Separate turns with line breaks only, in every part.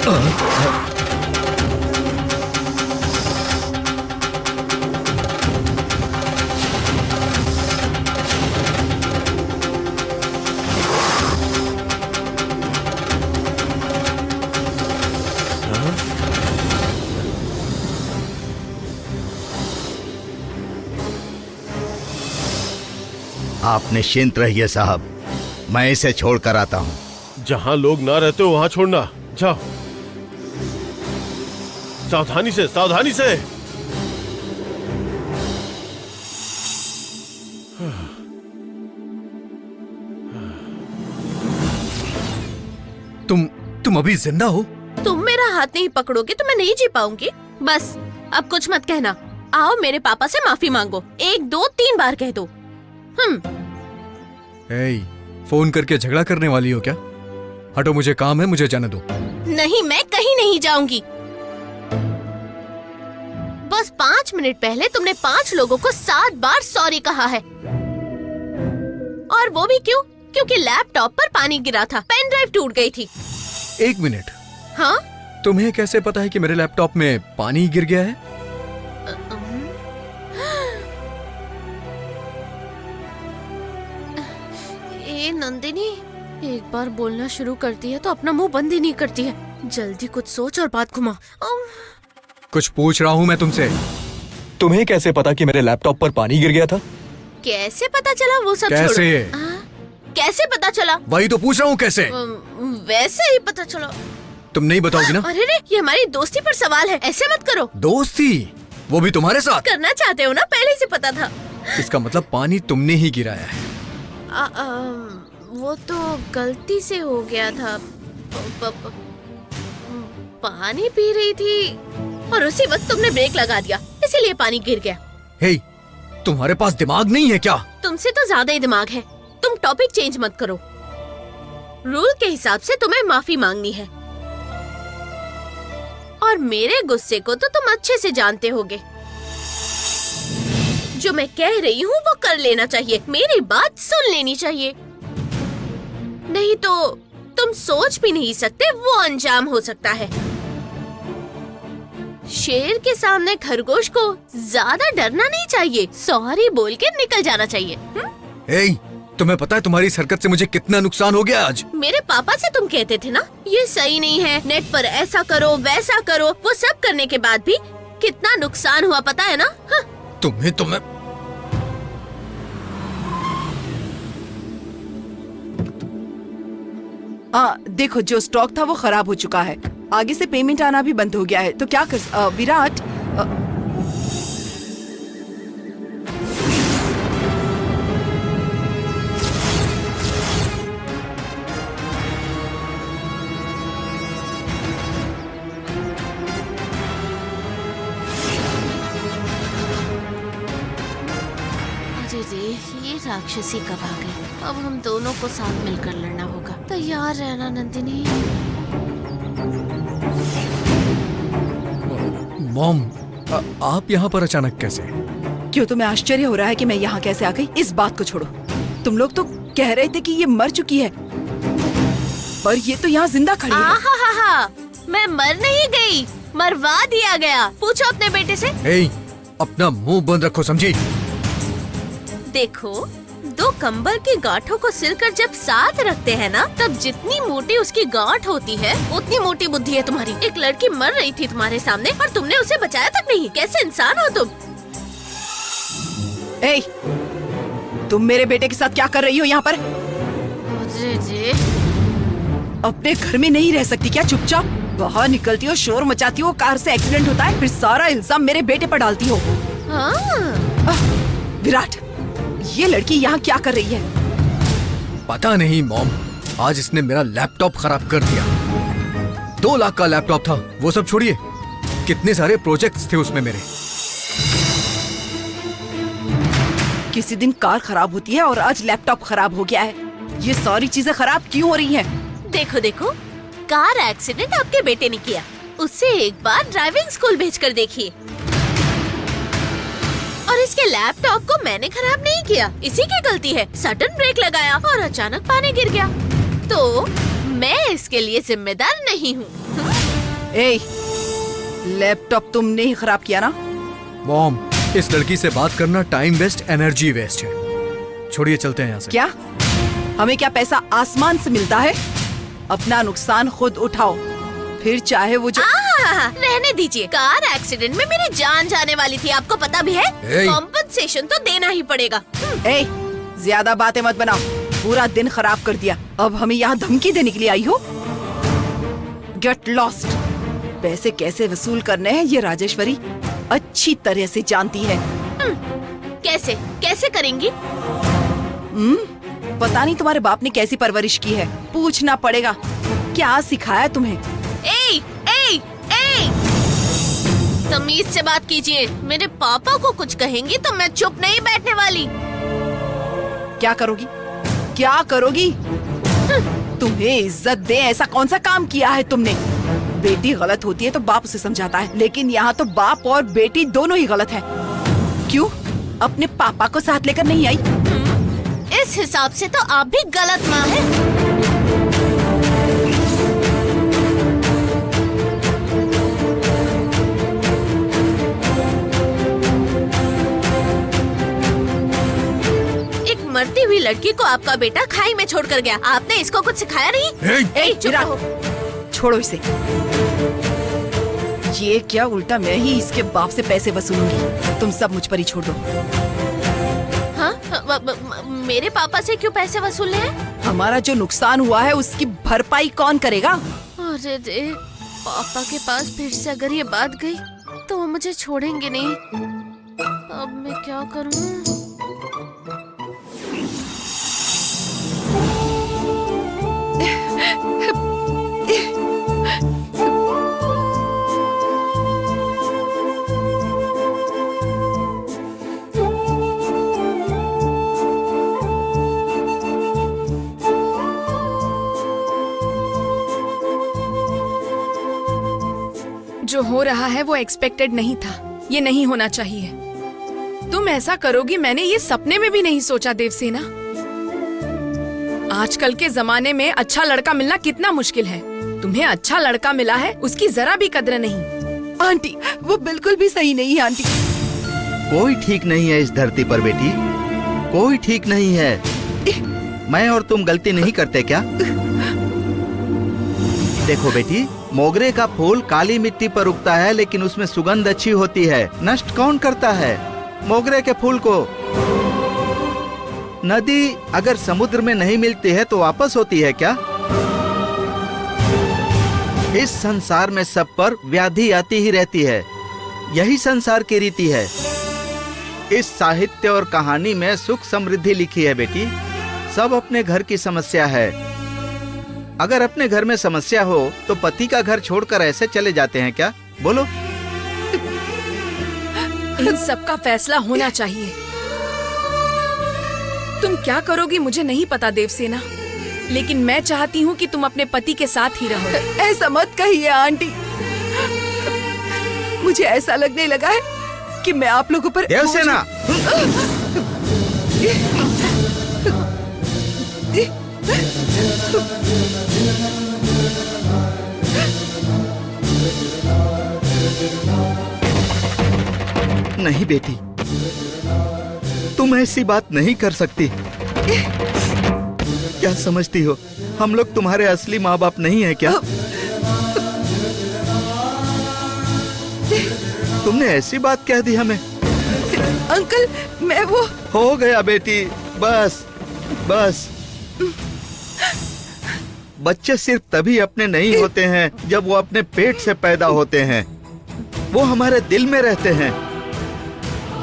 आप निश्चिंत रहिए साहब, मैं इसे छोड़कर आता हूँ।
जहाँ लोग ना रहते हो वहाँ छोड़ना। जाओ, सावधानी से, सावधानी से।
तुम अभी जिंदा हो?
तुम मेरा हाथ नहीं पकड़ोगे तो मैं नहीं जी पाऊंगी। बस अब कुछ मत कहना। आओ मेरे पापा से माफी मांगो। 1 2 3 बार कह दो।
फोन करके झगड़ा करने वाली हो क्या? हटो, मुझे काम है, मुझे जाने दो।
नहीं, मैं कहीं नहीं जाऊंगी। बस 5 मिनट पहले तुमने 5 लोगों को 7 बार सॉरी कहा है। और वो भी क्यों? क्योंकि लैपटॉप पर पानी गिरा था, पेन ड्राइव टूट गई थी।
1 मिनट।
हाँ?
तुम्हें कैसे पता है कि मेरे लैपटॉप में पानी गिर गया है?
नंदिनी, एक बार बोलना शुरू करती है तो अपना मुंह बंद ही नहीं करती है। जल्दी कुछ सोच और बात घुमा।
कुछ पूछ रहा हूँ मैं तुमसे। तुम्हें कैसे पता कि मेरे लैपटॉप पर पानी गिर गया था?
कैसे पता चला वो सब
कैसे?
कैसे पता चला?
वही तो पूछ रहा हूँ, कैसे?
वैसे ही पता चला।
तुम नहीं बताओगी ना?
अरे रे, ये हमारी दोस्ती पर सवाल है, ऐसे मत करो।
दोस्ती? वो भी तुम्हारे साथ?
करना चाहते हो ना, पहले से पता था।
इसका मतलब पानी तुमने ही गिराया है।
वो तो गलती से हो गया था। पानी पी रही थी और उसी वक्त तुमने ब्रेक लगा दिया, इसीलिए पानी गिर गया।
हे, तुम्हारे पास दिमाग नहीं है क्या?
तुमसे तो ज्यादा ही दिमाग है। तुम टॉपिक चेंज मत करो। रूल के हिसाब से तुम्हें माफी मांगनी है और मेरे गुस्से को तो तुम अच्छे से जानते होगे। जो मैं कह रही हूँ वो कर लेना चाहिए, मेरी बात सुन लेनी चाहिए। नहीं तो तुम सोच भी नहीं सकते वो अंजाम हो सकता है। शेर के सामने खरगोश को ज्यादा डरना नहीं चाहिए, सॉरी बोल के निकल जाना चाहिए।
हे, तुम्हें पता है तुम्हारी इस हरकत से मुझे कितना नुकसान हो गया आज?
मेरे पापा से तुम कहते थे ना ये सही नहीं है, नेट पर ऐसा करो वैसा करो, वो सब करने के बाद भी कितना नुकसान हुआ पता है ना?
तुम्हें
देखो, जो स्टॉक था वो खराब हो चुका है, आगे से पेमेंट आना भी बंद हो गया है, तो क्या कर विराट।
ये राक्षसी कब आ गई? अब हम दोनों को साथ मिलकर लड़ना होगा। तैयार रहना नंदिनी।
मॉम, आप यहाँ पर अचानक कैसे?
क्यों, तुम्हें आश्चर्य हो रहा है कि मैं यहाँ कैसे आ गई? इस बात को छोड़ो, तुम लोग तो कह रहे थे कि ये मर चुकी है, पर ये तो यहाँ जिंदा खड़ी है।
मैं मर नहीं गई, मरवा दिया गया। पूछो अपने बेटे से।
अपना मुंह बंद रखो, समझी?
देखो, 2 कंबल की गांठों को सिलकर जब साथ रखते हैं ना, तब जितनी मोटी उसकी गांठ होती है उतनी मोटी बुद्धि है तुम्हारी। एक लड़की मर रही थी तुम्हारे सामने और तुमने उसे बचाया तक नहीं। कैसे इंसान हो तुम?
तुम मेरे बेटे के साथ क्या कर रही हो यहाँ पर? अपने घर में नहीं रह सकती क्या? चुपचाप बाहर निकलती हो, शोर मचाती हो, कार से एक्सीडेंट होता है, फिर सारा इल्जाम मेरे बेटे पर डालती हो। विराट, ये लड़की यहाँ क्या कर रही है?
पता नहीं मॉम, आज इसने मेरा लैपटॉप खराब कर दिया। 2 लाख का लैपटॉप था, वो सब छोड़िए, कितने सारे प्रोजेक्ट्स थे उसमें मेरे।
किसी दिन कार खराब होती है और आज लैपटॉप खराब हो गया है। ये सारी चीजें खराब क्यों हो रही हैं?
देखो देखो, कार एक्सीडेंट आपके बेटे ने किया, उससे एक बार ड्राइविंग स्कूल भेजकर देखिए। और इसके लैपटॉप को मैंने खराब नहीं किया, इसी की गलती है। सडन ब्रेक लगाया और अचानक पानी गिर गया, तो मैं इसके लिए जिम्मेदार नहीं हूँ।
ए, लैपटॉप तुमने ही खराब किया ना?
मॉम, इस लड़की से बात करना टाइम वेस्ट, एनर्जी वेस्ट है। छोड़िए, चलते हैं यहाँ से।
क्या? हमें क्या पैसा आसमान से मिलता है? अपना नुकसान खुद उठाओ, फिर चाहे वो जो
रहने दीजिए। कार एक्सीडेंट में मेरी जान जाने वाली थी, आपको पता भी है।
ए!
कॉम्पनसेशन तो देना ही पड़ेगा।
ए, ज्यादा बातें मत बनाओ, पूरा दिन खराब कर दिया। अब हमें यहाँ धमकी देने के लिए आई हो? Get lost. पैसे कैसे वसूल करने हैं ये राजेश्वरी अच्छी तरह से जानती है।
कैसे कैसे करेंगी?
पता नहीं तुम्हारे बाप ने कैसी परवरिश की है, पूछना पड़ेगा। क्या सिखाया तुम्हें?
ए, ए, ए! तमीज से बात कीजिए। मेरे पापा को कुछ कहेंगी तो मैं चुप नहीं बैठने वाली।
क्या करोगी? क्या करोगी? तुम्हें इज्जत दे ऐसा कौन सा काम किया है तुमने? बेटी गलत होती है तो बाप उसे समझाता है, लेकिन यहाँ तो बाप और बेटी दोनों ही गलत है। क्यों? अपने पापा को साथ लेकर नहीं आई?
इस हिसाब से तो आप भी गलत माँ हैं। मरती हुई लड़की को आपका बेटा खाई में छोड़कर गया। आपने इसको कुछ सिखाया नहीं?
ए,
चुप रहो।
छोड़ो इसे। ये क्या, उल्टा मैं ही इसके बाप से पैसे वसूलूंगी। तुम सब मुझ पर ही छोड़ दो।
हाँ? मेरे पापा से क्यों पैसे वसूलने हैं?
हमारा जो नुकसान हुआ है उसकी भरपाई कौन करेगा?
अरे रे, पापा के पास फिर से अगर ये बात गई तो वो मुझे छोड़ेंगे नहीं। अब मैं क्या करूँ?
जो हो रहा है वो एक्सपेक्टेड नहीं था। ये नहीं होना चाहिए। तुम ऐसा करोगी मैंने ये सपने में भी नहीं सोचा देवसेना। आजकल के जमाने में अच्छा लड़का मिलना कितना मुश्किल है। तुम्हें अच्छा लड़का मिला है, उसकी जरा भी कद्र नहीं।
आंटी, वो बिल्कुल भी सही नहीं है आंटी।
कोई ठीक नहीं है इस धरती पर बेटी, कोई ठीक नहीं है। मैं और तुम गलती नहीं करते क्या? देखो बेटी, मोगरे का फूल काली मिट्टी पर उगता है, लेकिन उसमें सुगंध अच्छी होती है। नष्ट कौन करता है मोगरे के फूल को? नदी अगर समुद्र में नहीं मिलती है तो वापस होती है क्या? इस संसार में सब पर व्याधि आती ही रहती है, यही संसार की रीति है। इस साहित्य और कहानी में सुख समृद्धि लिखी है बेटी। सब अपने घर की समस्या है। अगर अपने घर में समस्या हो तो पति का घर छोड़कर ऐसे चले जाते हैं क्या? बोलो।
इन सब का फैसला होना चाहिए। तुम क्या करोगी मुझे नहीं पता देवसेना, लेकिन मैं चाहती हूँ कि तुम अपने पति के साथ ही रहो।
ऐसा मत कहिए आंटी, मुझे ऐसा लगने लगा है कि मैं आप लोगों पर
देवसेना, नहीं बेटी, तुम ऐसी बात नहीं कर सकती। क्या समझती हो, हम लोग तुम्हारे असली माँ बाप नहीं है क्या? तुमने ऐसी बात कह दी हमें।
अंकल, मैं वो
हो गया बेटी, बस बस। बच्चे सिर्फ तभी अपने नहीं होते हैं जब वो अपने पेट से पैदा होते हैं। वो हमारे दिल में रहते हैं।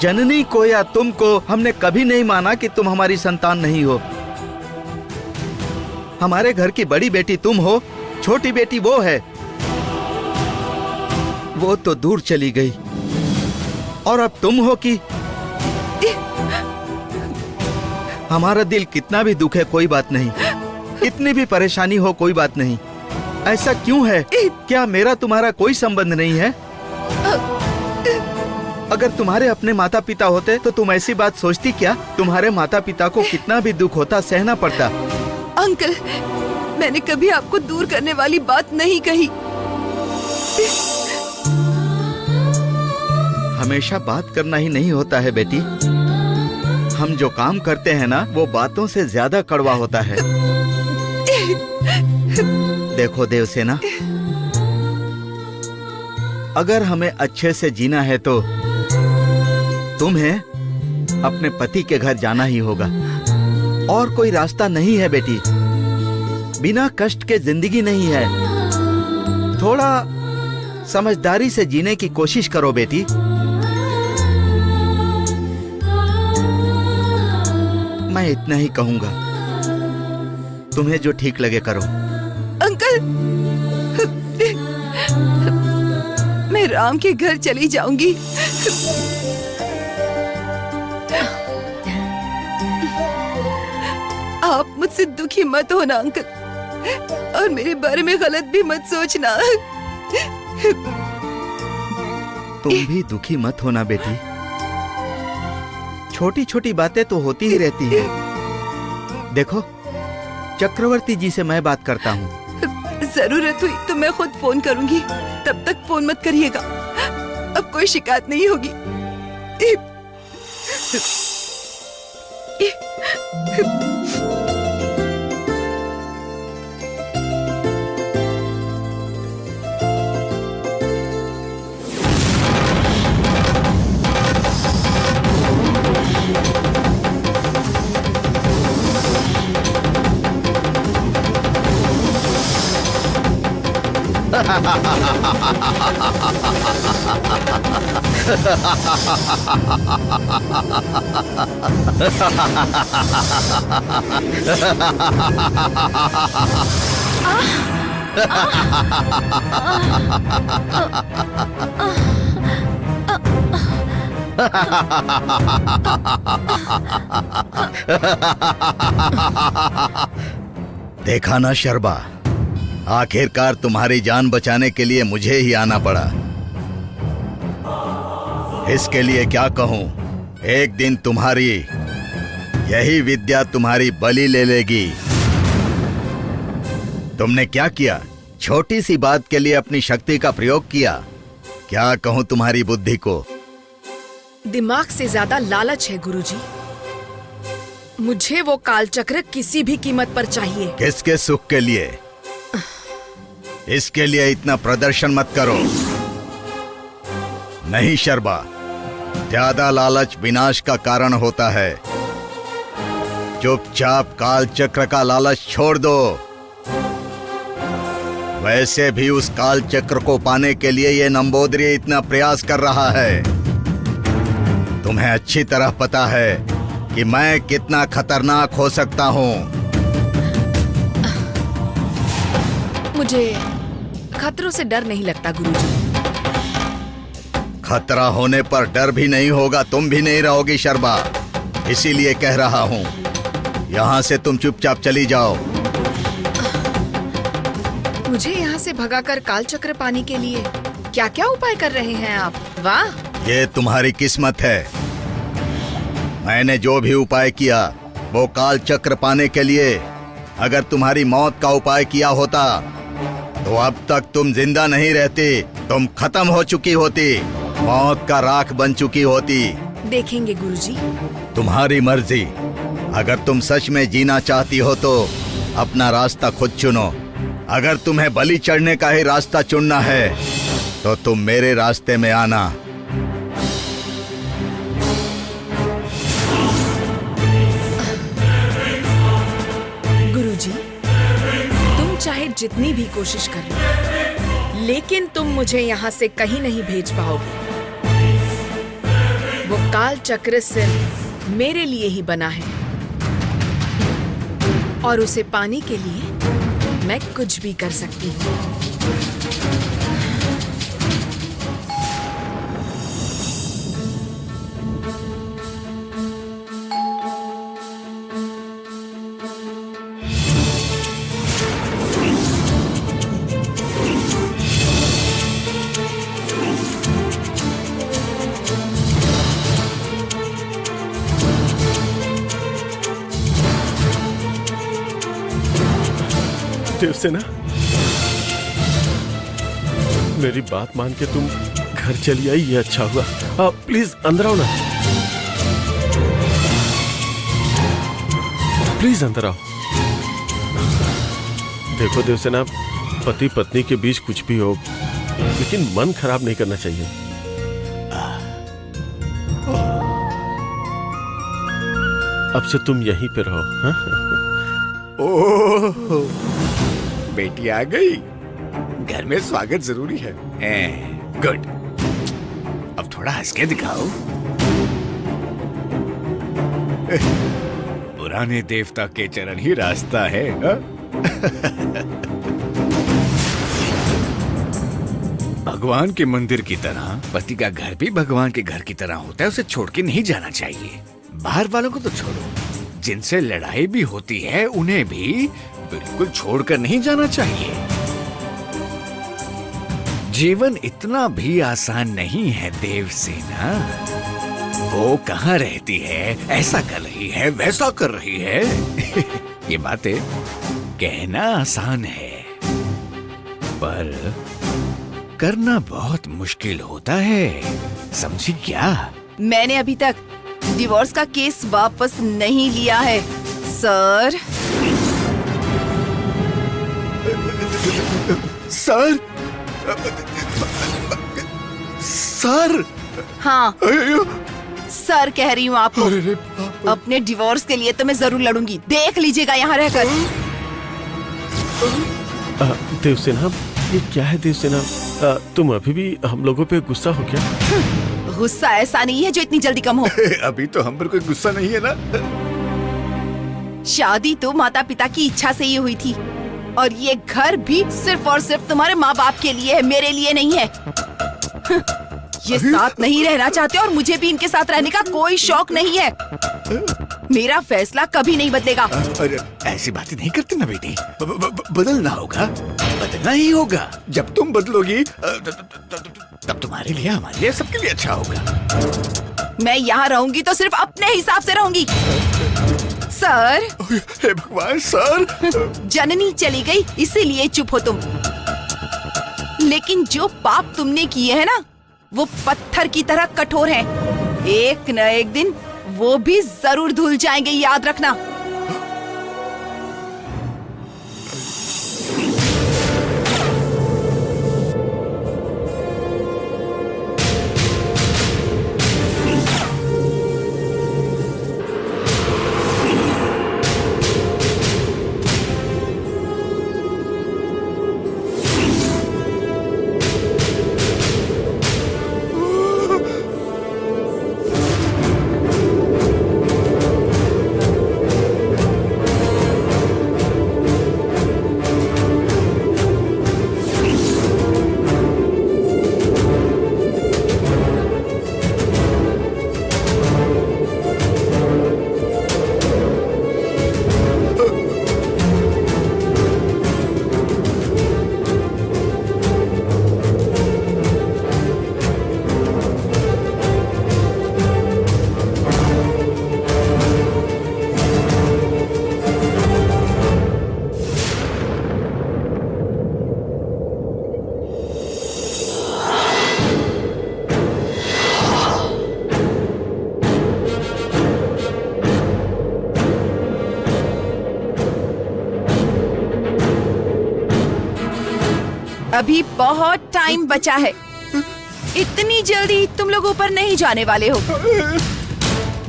जननी को या तुमको हमने कभी नहीं माना कि तुम हमारी संतान नहीं हो। हमारे घर की बड़ी बेटी तुम हो, छोटी बेटी वो है। वो तो दूर चली गई और अब तुम हो कि हमारा दिल कितना भी दुखे कोई बात नहीं, कितनी भी परेशानी हो कोई बात नहीं। ऐसा क्यों है? क्या मेरा तुम्हारा कोई संबंध नहीं है? अगर तुम्हारे अपने माता पिता होते तो तुम ऐसी बात सोचती क्या? तुम्हारे माता पिता को कितना भी दुख होता सहना पड़ता।
अंकल, मैंने कभी आपको दूर करने वाली बात नहीं कही।
हमेशा बात करना ही नहीं होता है बेटी। हम जो काम करते हैं ना, वो बातों से ज्यादा कड़वा होता है। देखो देवसेना, अगर हमें अच्छे से जीना है तो तुम्हें अपने पति के घर जाना ही होगा। और कोई रास्ता नहीं है बेटी। बिना कष्ट के जिंदगी नहीं है। थोड़ा समझदारी से जीने की कोशिश करो बेटी। मैं इतना ही कहूंगा, तुम्हें जो ठीक लगे करो।
अंकल, मैं राम के घर चली जाऊंगी। आप मुझसे दुखी मत होना अंकल, और मेरे बारे में गलत भी मत सोचना।
तुम भी दुखी मत होना बेटी। छोटी छोटी बातें तो होती ही रहती हैं। देखो, चक्रवर्ती जी से मैं बात करता हूँ।
जरूरत हुई तो मैं खुद फोन करूंगी, तब तक फोन मत करिएगा। अब कोई शिकायत नहीं होगी।
देखा ना शर्बा, आखिरकार तुम्हारी जान बचाने के लिए मुझे ही आना पड़ा। इसके लिए क्या कहूं, एक दिन तुम्हारी यही विद्या तुम्हारी बलि ले लेगी। तुमने क्या किया? छोटी सी बात के लिए अपनी शक्ति का प्रयोग किया। क्या कहूं तुम्हारी बुद्धि को?
दिमाग से ज्यादा लालच है गुरुजी। मुझे वो कालचक्र किसी भी कीमत पर चाहिए।
किसके सुख के लिए? इसके लिए इतना प्रदर्शन मत करो। नहीं शर्बा, ज्यादा लालच विनाश का कारण होता है। चुपचाप काल चक्र का लालच छोड़ दो। वैसे भी उस काल चक्र को पाने के लिए ये नंबोदरी इतना प्रयास कर रहा है। तुम्हें अच्छी तरह पता है कि मैं कितना खतरनाक हो सकता हूँ।
मुझे खतरों से डर नहीं लगता गुरुजी।
खतरा होने पर डर भी नहीं होगा, तुम भी नहीं रहोगी शर्बा। इसीलिए कह रहा हूँ, यहाँ से तुम चुपचाप चली जाओ।
मुझे यहाँ से भगाकर कालचक्र पाने के लिए क्या क्या उपाय कर रहे हैं आप? वाह!
ये तुम्हारी किस्मत है। मैंने जो भी उपाय किया वो काल चक्र पाने के लिए। अगर तुम्हारी मौत का उपाय किया होता तो अब तक तुम जिंदा नहीं रहती, तुम खत्म हो चुकी होती, मौत का राख बन चुकी होती।
देखेंगे गुरुजी।
तुम्हारी मर्जी। अगर तुम सच में जीना चाहती हो तो अपना रास्ता खुद चुनो। अगर तुम्हें बलि चढ़ने का ही रास्ता चुनना है तो तुम मेरे रास्ते में आना।
गुरुजी, तुम चाहे जितनी भी कोशिश कर लो, लेकिन तुम मुझे यहाँ से कहीं नहीं भेज पाओगे। वो काल चक्र सिर्फ मेरे लिए ही बना है, और उसे पाने के लिए मैं कुछ भी कर सकती हूँ।
देवसेना, मेरी बात मान के तुम घर चली आई, ये अच्छा हुआ। प्लीज अंदर आओ ना, प्लीज अंदर आओ। देखो देवसेना, पति पत्नी के बीच कुछ भी हो, लेकिन मन खराब नहीं करना चाहिए। अब से तुम यहीं पे रहो। हाँ?
ओह, बेटी आ गई। घर में स्वागत जरूरी है। गुड। अब थोड़ा हंस के दिखाओ। पुराने देवता के चरण ही रास्ता है। हा? भगवान के मंदिर की तरह पति का घर भी भगवान के घर की तरह होता है, उसे छोड़ के नहीं जाना चाहिए। बाहर वालों को तो छोड़ो, जिनसे लड़ाई भी होती है उन्हें भी बिल्कुल छोड़कर नहीं जाना चाहिए। जीवन इतना भी आसान नहीं है देवसेना। वो कहाँ रहती है, ऐसा कर रही है, वैसा कर रही है। ये बातें कहना आसान है, पर करना बहुत मुश्किल होता है, समझी क्या?
मैंने अभी तक डिवोर्स का केस वापस नहीं लिया है सर।
Sir, sir.
हाँ, सर कह रही हूँ आपको। अपने डिवोर्स के लिए तो मैं जरूर लड़ूंगी, देख लीजिएगा यहाँ रहकर।
देवसेना, ये क्या है देवसेना? तुम अभी भी हम लोगों पे गुस्सा हो क्या?
गुस्सा ऐसा नहीं है जो इतनी जल्दी कम हो।
अभी तो हम पर कोई गुस्सा नहीं है ना।
शादी तो माता पिता की इच्छा से ही हुई थी, और ये घर भी सिर्फ और सिर्फ तुम्हारे माँ बाप के लिए है, मेरे लिए नहीं है। ये साथ नहीं रहना चाहते और मुझे भी इनके साथ रहने का कोई शौक नहीं है। मेरा फैसला कभी नहीं बदलेगा।
अरे ऐसी बातें नहीं करती ना बेटी। बदलना होगा, बदलना ही होगा। जब तुम बदलोगी तब तुम्हारे लिए, हमारे लिए, सबके लिए अच्छा होगा।
मैं यहाँ रहूंगी तो सिर्फ अपने हिसाब से रहूंगी सर।
हे भगवान सर।
जननी चली गई इसीलिए चुप हो तुम, लेकिन जो पाप तुमने किए हैं ना, वो पत्थर की तरह कठोर हैं। एक न एक दिन वो भी जरूर धुल जाएंगे, याद रखना। अभी बहुत टाइम बचा है, इतनी जल्दी तुम लोग ऊपर नहीं जाने वाले हो।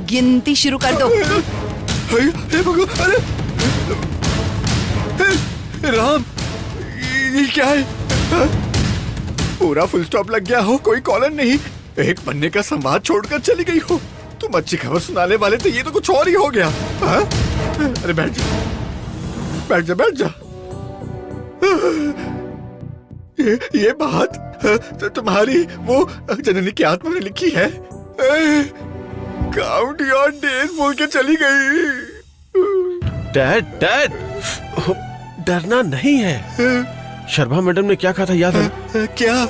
गिनती शुरू कर दो।
हे भगवान, अरे राम, ये क्या है? पूरा फुल स्टॉप लग गया हो, कोई कॉलर नहीं, एक पन्ने का संवाद छोड़कर चली गई हो। तुम अच्छी खबर सुनाने वाले थे, ये तो कुछ और ही हो गया। हाँ? अरे बैठ जा, बैठ जा, बैठ जा। ये बात तो तुम्हारी वो जननी की आत्मा ने लिखी है। काउंट योर डेज बोल के चली गई।
डैड, डैड, डरना नहीं है। शर्मा मैडम ने क्या कहा था याद है?
क्या?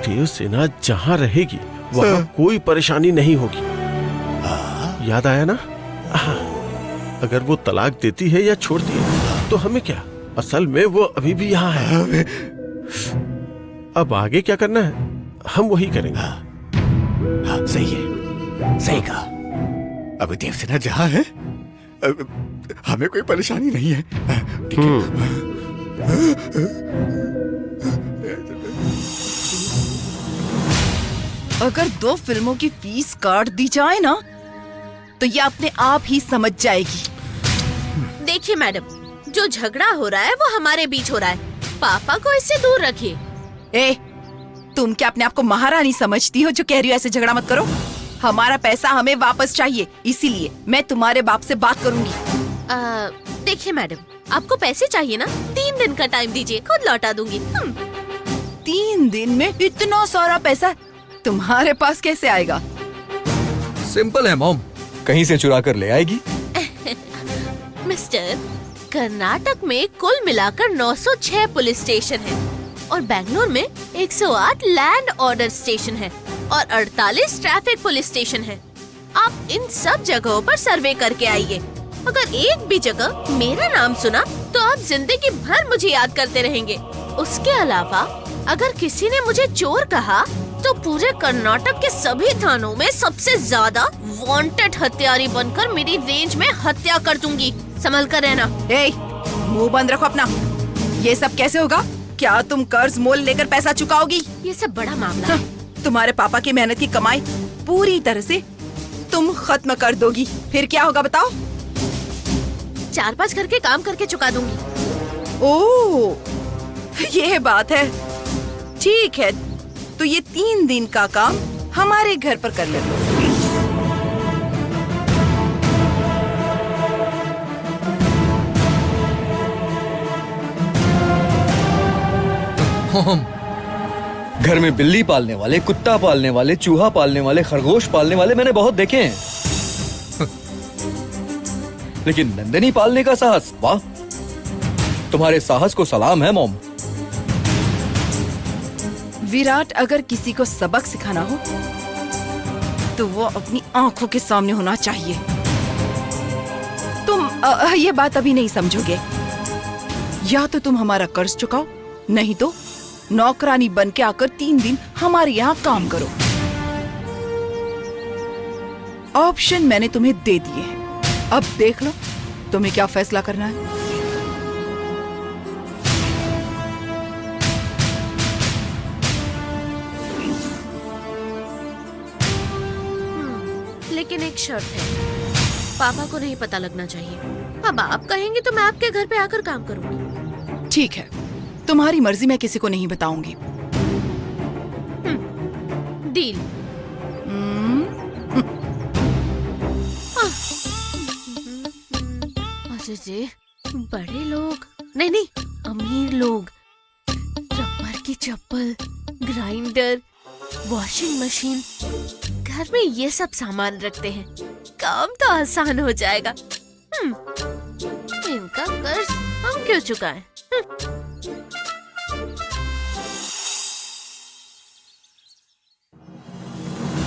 देवसेना जहाँ रहेगी वहाँ कोई परेशानी नहीं होगी। याद आया ना? अगर वो तलाक देती है या छोड़ती है तो हमें क्या, असल में वो अभी भी यहाँ है। अब आगे क्या करना है हम वही करेंगे।
हाँ सही है, सही कहा। अभी देवसेना जहाँ है हमें कोई परेशानी नहीं है। ठीक है।
अगर 2 फिल्मों की फीस काट दी जाए ना तो ये अपने आप ही समझ जाएगी।
देखिए मैडम, जो झगड़ा हो रहा है वो हमारे बीच हो रहा है। पापा को इससे दूर रखिए।
ए, तुम क्या अपने आप को महारानी समझती हो जो कह रही हो ऐसे झगड़ा मत करो? हमारा पैसा हमें वापस चाहिए, इसीलिए मैं तुम्हारे बाप से बात करूंगी।
देखिए मैडम, आपको पैसे चाहिए ना, 3 दिन का टाइम दीजिए, खुद लौटा दूंगी।
3 दिन में इतना सारा पैसा तुम्हारे पास कैसे आएगा?
सिंपल है मॉम, कहीं से चुरा कर ले आएगी।
मिस्टर, कर्नाटक में कुल मिलाकर 906 पुलिस स्टेशन है और बेंगलोर में 108 लैंड ऑर्डर स्टेशन है और 48 ट्रैफिक पुलिस स्टेशन है। आप इन सब जगहों पर सर्वे करके आइए। अगर एक भी जगह मेरा नाम सुना तो आप जिंदगी भर मुझे याद करते रहेंगे। उसके अलावा अगर किसी ने मुझे चोर कहा तो पूरे कर्नाटक के सभी थानों में सबसे ज्यादा वांटेड हत्यारी बनकर मेरी रेंज में हत्या कर दूंगी। संभल कर रहना।
ए, मुंह बंद रखो अपना। ये सब कैसे होगा? क्या तुम कर्ज मोल लेकर पैसा चुकाओगी?
ये सब बड़ा मामला है।
तुम्हारे पापा की मेहनत की कमाई पूरी तरह से तुम खत्म कर दोगी, फिर क्या होगा बताओ?
4-5 घर के काम करके चुका दूंगी।
ओह, ये बात है। ठीक है, तो ये 3 दिन का काम हमारे घर पर कर ले।
मॉम, घर में बिल्ली पालने वाले, कुत्ता पालने वाले, चूहा पालने वाले, खरगोश पालने वाले मैंने बहुत देखे हैं। लेकिन नंदिनी पालने का साहस, वाह! तुम्हारे साहस को सलाम है मॉम।
विराट अगर किसी को सबक सिखाना हो तो वो अपनी आंखों के सामने होना चाहिए। तुम ये बात अभी नहीं समझोगे। या तो तुम हमारा कर्ज चुकाओ, नहीं तो नौकरानी बन के आकर 3 दिन हमारे यहाँ काम करो। ऑप्शन मैंने तुम्हें दे दिए हैं, अब देख लो तुम्हें क्या फैसला करना है।
लेकिन एक शर्त है, पापा को नहीं पता लगना चाहिए। अब आप कहेंगे तो मैं आपके घर पे आकर काम करूंगी।
ठीक है, तुम्हारी मर्जी, मैं किसी को नहीं बताऊंगी।
डील। अरे जी, बड़े लोग नहीं, अमीर लोग रबर की चप्पल, ग्राइंडर, वॉशिंग मशीन, घर में ये सब सामान रखते हैं। काम तो आसान हो जाएगा। इनका कर्ज हम क्यों चुकाएं?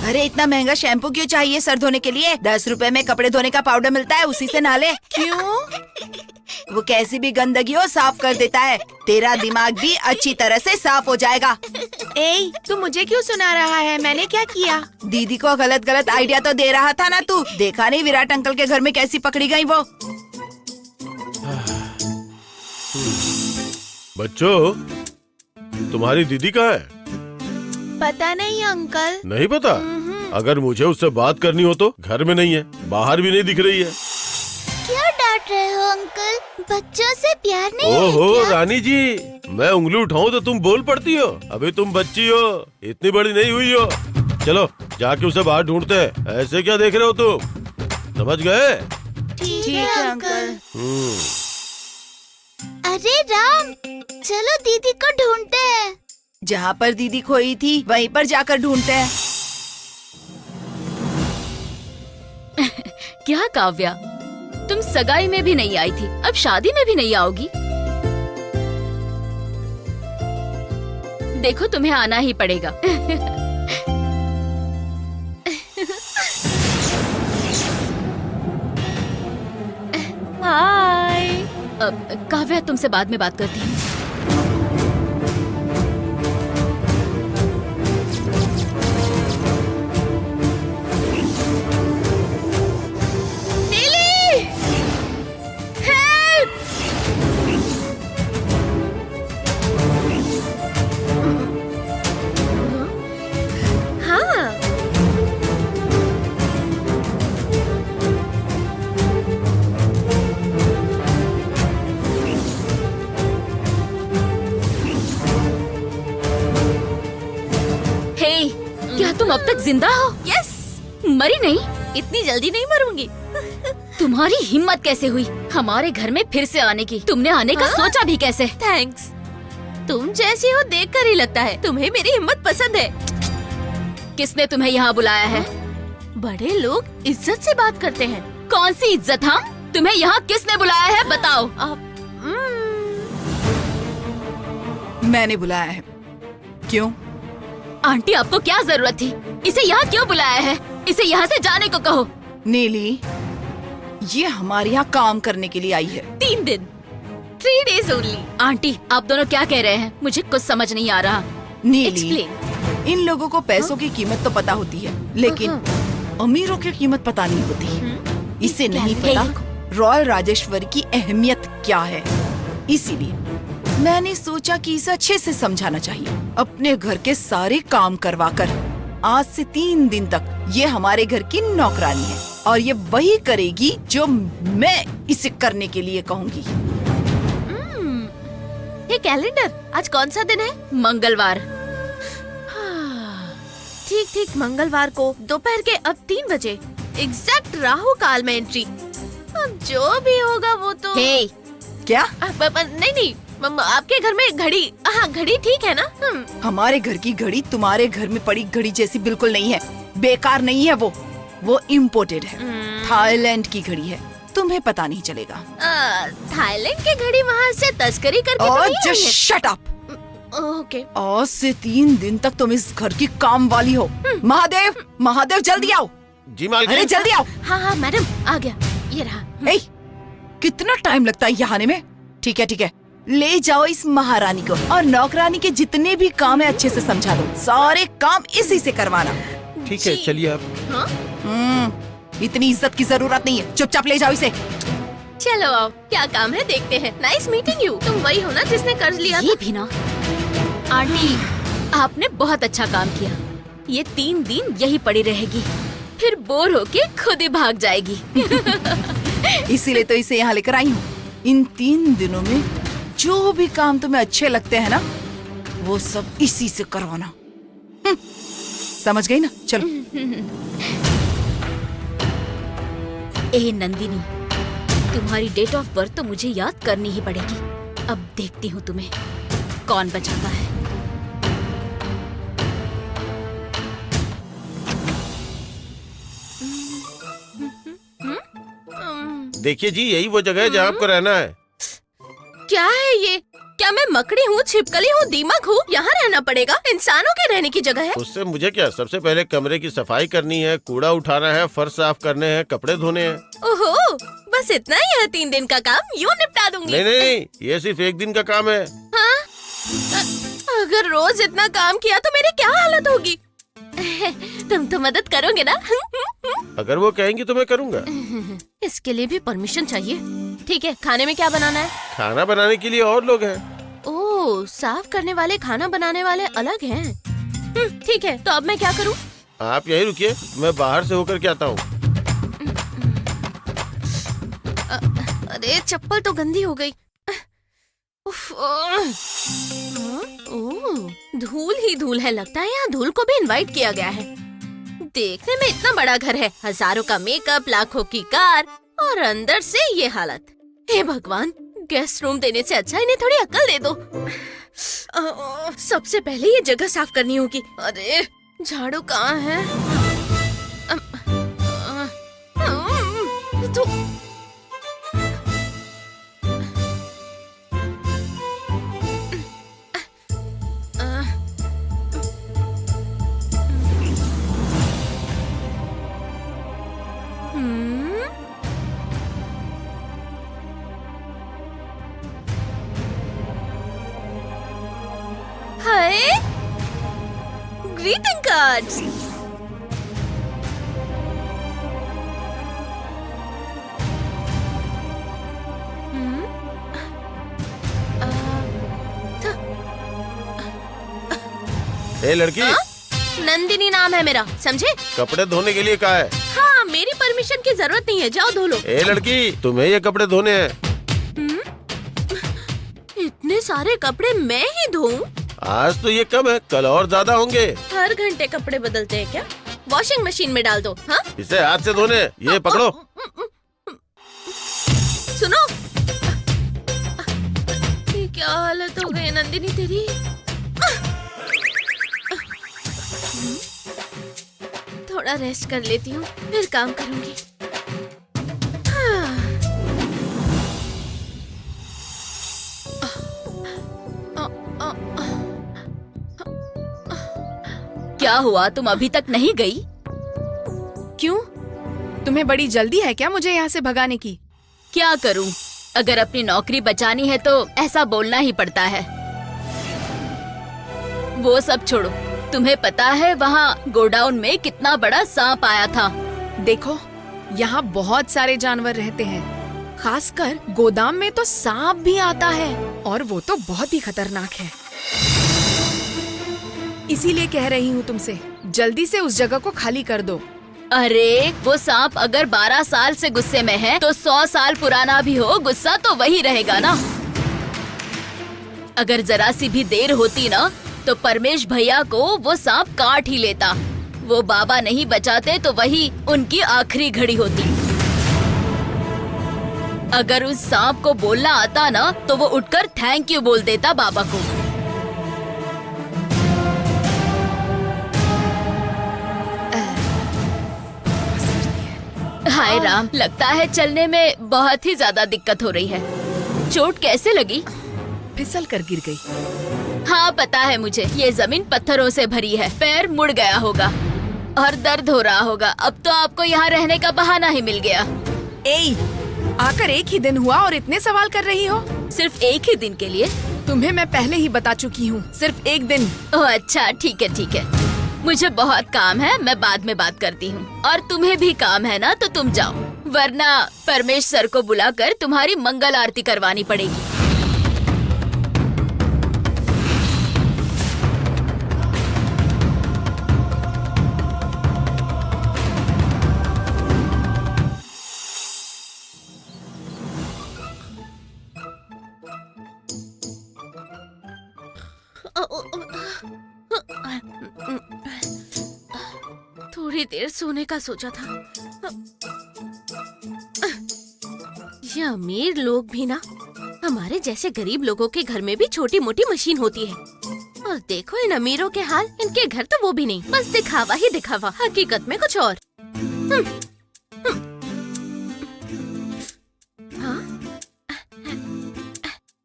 अरे इतना महंगा शैम्पू क्यों चाहिए सर धोने के लिए? 10 रुपए में कपड़े धोने का पाउडर मिलता है, उसी से नहा ले। क्यों? वो कैसी भी गंदगी हो साफ कर देता है। तेरा दिमाग भी अच्छी तरह से साफ हो जाएगा।
ए, तू मुझे क्यों सुना रहा है? मैंने क्या किया?
दीदी को गलत गलत आइडिया तो दे रहा था ना तू? देखा नहीं विराट अंकल के घर में कैसी पकड़ी गई वो?
बच्चों, तुम्हारी दीदी कहाँ है?
पता नहीं अंकल।
नहीं पता? अगर मुझे उससे बात करनी हो तो घर में नहीं है, बाहर भी नहीं दिख रही है।
क्या डांट रहे हो अंकल? बच्चों से प्यार नहीं है
ओहो
क्या?
रानी जी, मैं उंगली उठाऊं तो तुम बोल पड़ती हो। अभी तुम बच्ची हो, इतनी बड़ी नहीं हुई हो। चलो जाके उसे बाहर ढूंढते हैं। ऐसे क्या देख रहे हो तुम? समझ गए?
ठीक है अंकल।
हम्म।
अरे राम, चलो दीदी को ढूंढते हैं।
जहाँ पर दीदी खोई थी वहीं पर जाकर ढूंढते हैं।
क्या काव्या, तुम सगाई में भी नहीं आई थी, अब शादी में भी नहीं आओगी? देखो तुम्हें आना ही पड़ेगा।
हाय।
काव्या, तुमसे बाद में बात करती हूँ। तुम अब तक जिंदा हो?
यस,
मरी नहीं?
इतनी जल्दी नहीं मरूंगी।
तुम्हारी हिम्मत कैसे हुई हमारे घर में फिर से आने की? तुमने आने का सोचा भी कैसे?
थैंक्स। तुम जैसी हो देखकर ही लगता है तुम्हें मेरी हिम्मत पसंद है।
किसने तुम्हें यहाँ बुलाया है?
बड़े लोग इज्जत से बात करते हैं।
कौन सी इज्जत? हाँ, तुम्हें यहाँ किसने बुलाया है बताओ।
मैंने बुलाया है। क्यों?
आंटी आपको क्या जरूरत थी? इसे यहाँ क्यों बुलाया है? इसे यहाँ से जाने को कहो।
नीली, ये हमारे यहाँ काम करने के लिए आई है।
3 दिन, 3 days ओनली।
आंटी आप दोनों क्या कह रहे हैं? मुझे कुछ समझ नहीं आ रहा।
नीली,
एक्सप्लेन।
इन लोगों को पैसों की कीमत तो पता होती है, लेकिन अमीरों की कीमत पता नहीं होती। इसे नहीं पता रॉयल राजेश्वरी की अहमियत क्या है। इसीलिए मैंने सोचा कि इसे अच्छे से समझाना चाहिए। अपने घर के सारे काम करवाकर आज से 3 दिन तक ये हमारे घर की नौकरानी है और ये वही करेगी जो मैं इसे करने के लिए कहूँगी।
ये कैलेंडर, आज कौन सा दिन है?
मंगलवार।
ठीक ठीक, मंगलवार को दोपहर के अब 3 बजे एग्जैक्ट राहु काल में एंट्री। अब जो भी होगा वो तो
हे,
क्या?
नहीं, आपके घर में घड़ी, हाँ घड़ी ठीक है ना?
हमारे घर की घड़ी तुम्हारे घर में पड़ी घड़ी जैसी बिल्कुल नहीं है। बेकार नहीं है वो इम्पोर्टेड है। थाईलैंड की घड़ी है, तुम्हें पता नहीं चलेगा।
थाईलैंड की घड़ी वहाँ से तस्करी करके तो नहीं आई है?
Shut up.
ओके।
आज से 3 दिन तक तुम इस घर की काम वाली हो। महादेव जल्दी आओ।
जी मालकिन।
अरे जल्दी आओ।
हाँ मैडम आ गया, ये रहा।
ए, कितना टाइम लगता है यहाँ आने में? ठीक है, ले जाओ इस महारानी को और नौकरानी के जितने भी काम है अच्छे से समझा दो। सारे काम इसी से करवाना।
ठीक है, चलिए आप।
इतनी इज्जत की जरूरत नहीं है, चुपचाप ले जाओ इसे।
चलो आओ, क्या काम है देखते हैं। Nice meeting you. तुम वही हो ना जिसने कर्ज लिया
ये भी ना। आंटी आपने बहुत अच्छा काम किया। ये 3 दिन यही पड़ी रहेगी, फिर बोर होके खुद ही भाग जाएगी।
इसीलिए तो इसे यहाँ लेकर आई हूँ। इन 3 दिनों में जो भी काम तुम्हें अच्छे लगते हैं ना, वो सब इसी से करवाना। समझ गई ना? चलो।
ए नंदिनी, तुम्हारी डेट ऑफ बर्थ तो मुझे याद करनी ही पड़ेगी। अब देखती हूँ तुम्हें कौन बचाता है।
देखिए जी, यही वो जगह है जहाँ आपको रहना है।
क्या है ये? क्या मैं मकड़ी हूँ, छिपकली हूँ, दीमक हूँ? यहाँ रहना पड़ेगा? इंसानों के रहने की जगह है।
उससे मुझे क्या? सबसे पहले कमरे की सफाई करनी है, कूड़ा उठाना है, फर्श साफ करने हैं, कपड़े धोने हैं।
ओहो, बस इतना ही है? 3 दिन का काम यूँ निपटा दूंगी।
नहीं, ये सिर्फ 1 दिन का काम है।
हाँ? अगर रोज इतना काम किया तो मेरी क्या हालत होगी? तुम तो मदद करोगे ना?
अगर वो कहेंगी तो मैं करूँगा।
इसके लिए भी परमिशन चाहिए। ठीक है, खाने में क्या बनाना है?
खाना बनाने के लिए और लोग हैं।
ओह, साफ करने वाले, खाना बनाने वाले अलग हैं। ठीक है, तो अब मैं क्या करूं?
आप यहीं रुकिए, मैं बाहर से होकर के आता हूँ।
अरे चप्पल तो गंदी हो गई। उफ, ओह, धूल ही धूल है। लगता है यहाँ धूल को भी इनवाइट किया गया है। देखने में इतना बड़ा घर है, हजारों का मेकअप, लाखों की कार, और अंदर से ये हालत। हे भगवान, गेस्ट रूम देने से अच्छा इन्हें थोड़ी अक्ल दे दो। सबसे पहले ये जगह साफ करनी होगी। अरे झाड़ू कहाँ है? तो हाय, ग्रीटिंग कार्ड्स।
ए लड़की,
नंदिनी नाम है मेरा, समझे?
कपड़े धोने के लिए कहा है।
हाँ, मेरी परमिशन की जरूरत नहीं है, जाओ धो लो।
ए लड़की, तुम्हें ये कपड़े धोने हैं।
इतने सारे कपड़े मैं ही धोऊं?
आज तो ये कम है, कल और ज्यादा होंगे।
हर घंटे कपड़े बदलते हैं क्या? वॉशिंग मशीन में डाल दो। हाँ
इसे हाथ से धोने, ये पकड़ो।
सुनो, ये क्या हालत हो गई नंदिनी तेरी। थोड़ा रेस्ट कर लेती हूँ, फिर काम करूंगी।
क्या हुआ, तुम अभी तक नहीं गई?
क्यों? तुम्हें बड़ी जल्दी है क्या मुझे यहाँ से भगाने की?
क्या करूं? अगर अपनी नौकरी बचानी है तो ऐसा बोलना ही पड़ता है। वो सब छोड़ो, तुम्हें पता है वहाँ गोडाउन में कितना बड़ा सांप आया था?
देखो, यहाँ बहुत सारे जानवर रहते हैं, खासकर गोदाम में तो सांप भी आता है, और वो तो बहुत ही खतरनाक है। इसीलिए कह रही हूँ तुमसे, जल्दी से उस जगह को खाली कर दो।
अरे वो सांप अगर 12 साल से गुस्से में है तो 100 साल पुराना भी हो, गुस्सा तो वही रहेगा ना। अगर जरा सी भी देर होती ना तो परमेश भैया को वो सांप काट ही लेता। वो बाबा नहीं बचाते तो वही उनकी आखिरी घड़ी होती। अगर उस सांप को बोलना आता ना तो वो उठकर थैंक यू बोल देता बाबा को। हाय राम, लगता है चलने में बहुत ही ज्यादा दिक्कत हो रही है। चोट कैसे लगी?
फिसल कर गिर गई।
हाँ पता है मुझे, ये जमीन पत्थरों से भरी है, पैर मुड़ गया होगा और दर्द हो रहा होगा। अब तो आपको यहाँ रहने का बहाना ही मिल गया।
ए, आकर एक ही दिन हुआ और इतने सवाल कर रही हो?
सिर्फ एक ही दिन के लिए?
तुम्हें मैं पहले ही बता चुकी हूँ, सिर्फ एक दिन।
ओह अच्छा, ठीक है ठीक है। मुझे बहुत काम है, मैं बाद में बात करती हूँ। और तुम्हें भी काम है ना, तो तुम जाओ, वरना परमेश सर को बुलाकर तुम्हारी मंगल आरती करवानी पड़ेगी।
थोड़ी देर सोने का सोचा था। ये अमीर लोग भी ना, हमारे जैसे गरीब लोगों के घर में भी छोटी मोटी मशीन होती है। और देखो इन अमीरों के हाल, इनके घर तो वो भी नहीं, बस दिखावा ही दिखावा, हकीकत में कुछ और। हाँ?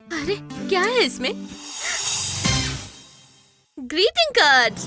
अरे क्या है इसमें? Greeting cards.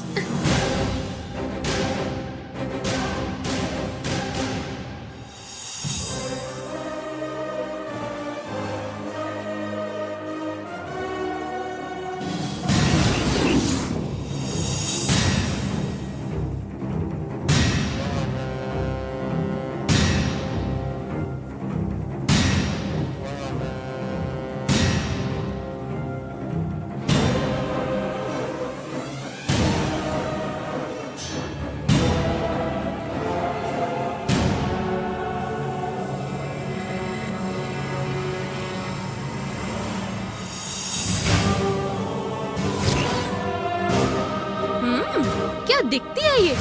क्या दिखती है ये?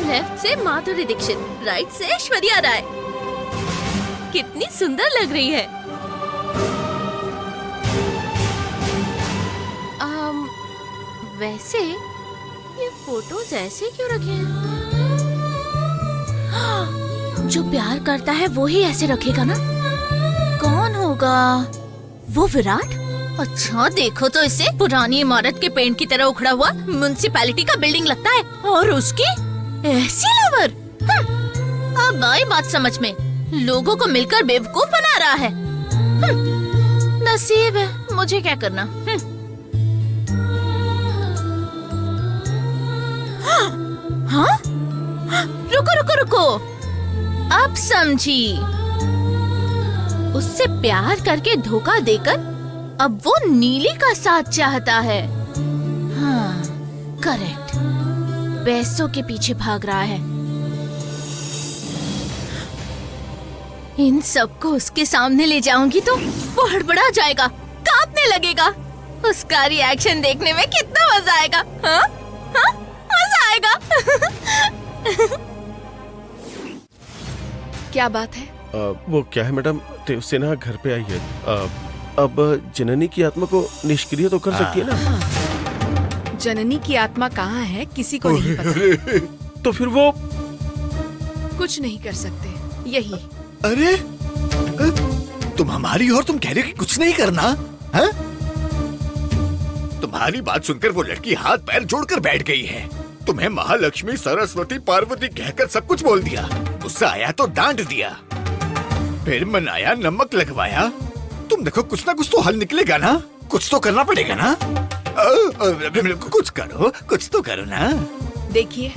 लेफ्ट से माधुरी दीक्षित, राइट से ऐश्वर्या राय। कितनी सुंदर लग रही है। वैसे ये फोटोज ऐसे क्यों रखे हैं? जो प्यार करता है वो ही ऐसे रखेगा ना। कौन होगा वो? विराट? अच्छा देखो तो इसे, पुरानी इमारत के पेंट की तरह उखड़ा हुआ म्युनिसिपैलिटी का बिल्डिंग लगता है, और उसकी ऐसी लवर। अब आई बात समझ में, लोगों को मिलकर बेवकूफ बना रहा है। नसीब है, मुझे क्या करना। हाँ? रुको रुको रुको, अब समझी। उससे प्यार करके धोखा देकर अब वो नीली का साथ चाहता है। हाँ, करेक्ट। पैसों के पीछे भाग रहा है। इन सबको उसके सामने ले जाऊंगी तो वो हड़बड़ा जाएगा, कांपने लगेगा। उसका रिएक्शन देखने में कितना मजा आएगा। हाँ हाँ मजा आएगा।
क्या बात है?
वो क्या है मैडम, देवसेना घर पे आई है। अब जननी की आत्मा को निष्क्रिय तो कर सकती है ना?
जननी की आत्मा कहाँ है किसी को नहीं पता।
तो फिर वो
कुछ नहीं कर सकते। यही
अरे तुम हमारी और तुम कह रहे हो कि कुछ नहीं करना है? तुम्हारी बात सुनकर वो लड़की हाथ पैर जोड़कर बैठ गई है। तुम्हें महालक्ष्मी, सरस्वती, पार्वती कहकर सब कुछ बोल दिया। गुस्सा आया तो डांट दिया, फिर मनाया, नमक लगवाया। तुम देखो कुछ ना कुछ तो हल निकलेगा ना, कुछ तो करना पड़ेगा ना। कुछ करो, कुछ तो करो ना।
देखिए,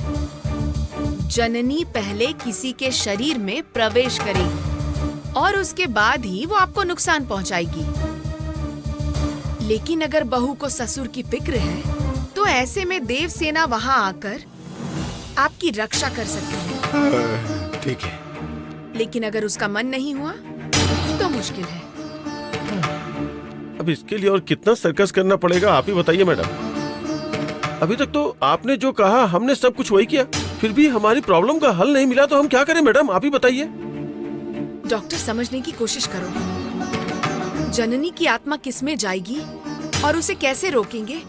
जननी पहले किसी के शरीर में प्रवेश करेगी और उसके बाद ही वो आपको नुकसान पहुंचाएगी। लेकिन अगर बहू को ससुर की फिक्र है तो ऐसे में देवसेना वहां आकर आपकी रक्षा कर सकती है।
ठीक है,
लेकिन अगर उसका मन नहीं हुआ तो मुश्किल है।
अब इसके लिए और कितना सर्कस करना पड़ेगा आप ही बताइए मैडम। अभी तक तो आपने जो कहा हमने सब कुछ वही किया, फिर भी हमारी प्रॉब्लम का हल नहीं मिला तो हम क्या करें मैडम, आप ही बताइए।
डॉक्टर, समझने की कोशिश करो। जननी की आत्मा किसमें जाएगी और उसे कैसे रोकेंगे,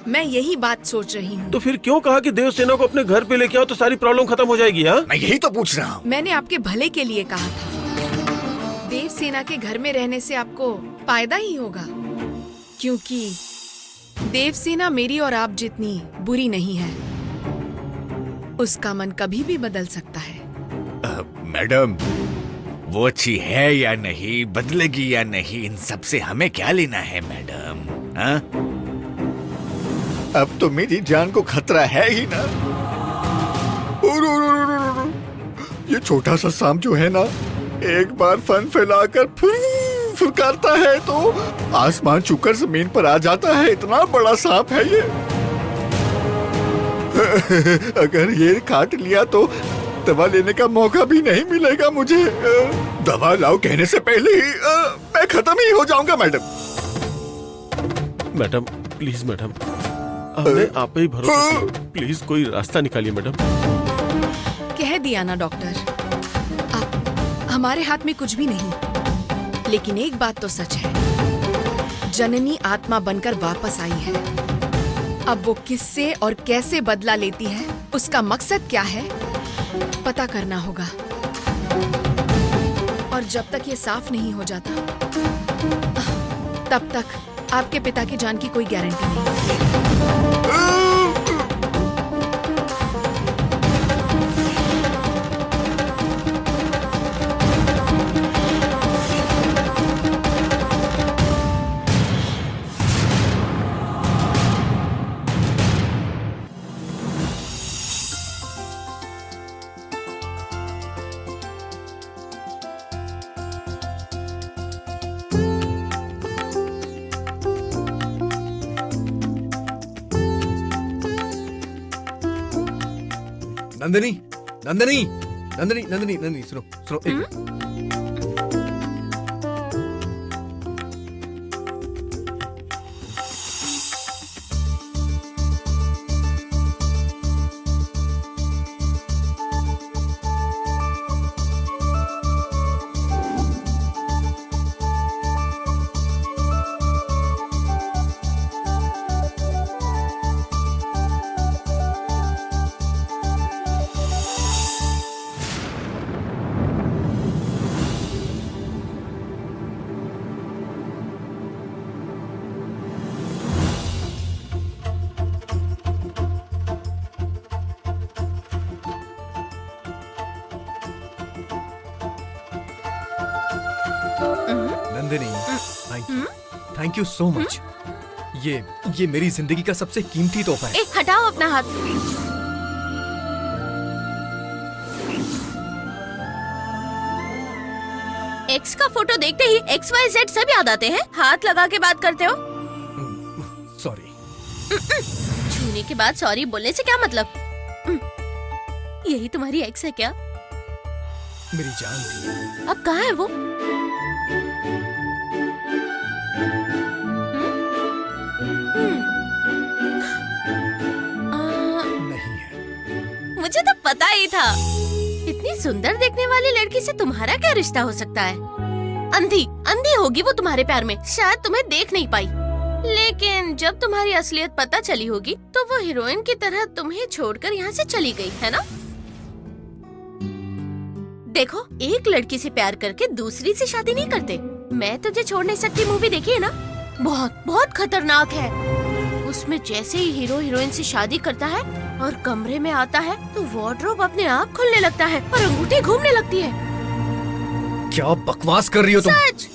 मैं यही बात सोच रही हूँ।
तो फिर क्यों कहा कि देवसेना को अपने घर पे लेके आओ तो सारी प्रॉब्लम खत्म हो जाएगी? हाँ,
मैं यही तो पूछ रहा हूँ।
मैंने आपके भले के लिए कहा था। देवसेना के घर में रहने से आपको फायदा ही होगा, क्योंकि देवसेना मेरी और आप जितनी बुरी नहीं है। उसका मन कभी भी बदल सकता है।
मैडम, वो अच्छी है या नहीं, बदलेगी या नहीं, इन सब से हमें क्या लेना है मैडम? हाँ? अब तो मेरी जान को खतरा है ही ना। ये छोटा सा सांप जो है ना, एक बार फन फैलाकर फुरकारता है तो आसमान छूकर जमीन पर आ जाता है। इतना बड़ा सांप है ये। अगर ये काट लिया तो दवा लेने का मौका भी नहीं मिलेगा मुझे। दवा लाओ कहने से पहले ही मैं खत्म ही हो जाऊंगा मैडम।
मैडम प्लीज मैडम, हमें आप पे ही भरोसा कीजिए। प्लीज कोई रास्ता निकालिए मैडम।
कह दिया ना डॉक्टर, आप हमारे हाथ में कुछ भी नहीं। लेकिन एक बात तो सच है, जननी आत्मा बनकर वापस आई है। अब वो किससे और कैसे बदला लेती है, उसका मकसद क्या है, पता करना होगा। और जब तक ये साफ नहीं हो जाता, तब तक आपके पिता की जान की कोई गारंटी नहीं।
नंदिनी, नंदिनी, नंदिनी, नंदिनी, नंदिनी, सुनो, सुनो एक minute. Nandini, thank you so much. ये मेरी जिंदगी का सबसे कीमती तोहफा है।
हटाओ अपना हाथ। एक्स का फोटो देखते ही XYZ सब याद आते हैं। हाथ लगा के बात करते हो।
सॉरी।
छूने के बाद सॉरी बोलने से क्या मतलब? यही तुम्हारी एक्स है क्या?
मेरी जान थी।
अब कहाँ है वो? पता ही था। इतनी सुंदर देखने वाली लड़की से तुम्हारा क्या रिश्ता हो सकता है? अंधी अंधी होगी वो तुम्हारे प्यार में, शायद तुम्हें देख नहीं पाई। लेकिन जब तुम्हारी असलियत पता चली होगी तो वो हीरोइन की तरह तुम्हें छोड़कर यहाँ से चली गई, है ना? देखो, एक लड़की से प्यार करके दूसरी से शादी नहीं करते। मैं तुझे छोड़ नहीं सकती मूवी देखी है ना? बहुत बहुत खतरनाक है। उसमें जैसे ही हीरो हीरोइन से शादी करता है और कमरे में आता है तो वार्डरोब अपने आप खुलने लगता है और अंगूठी घूमने लगती है।
क्या बकवास कर रही हो तुम?
सच,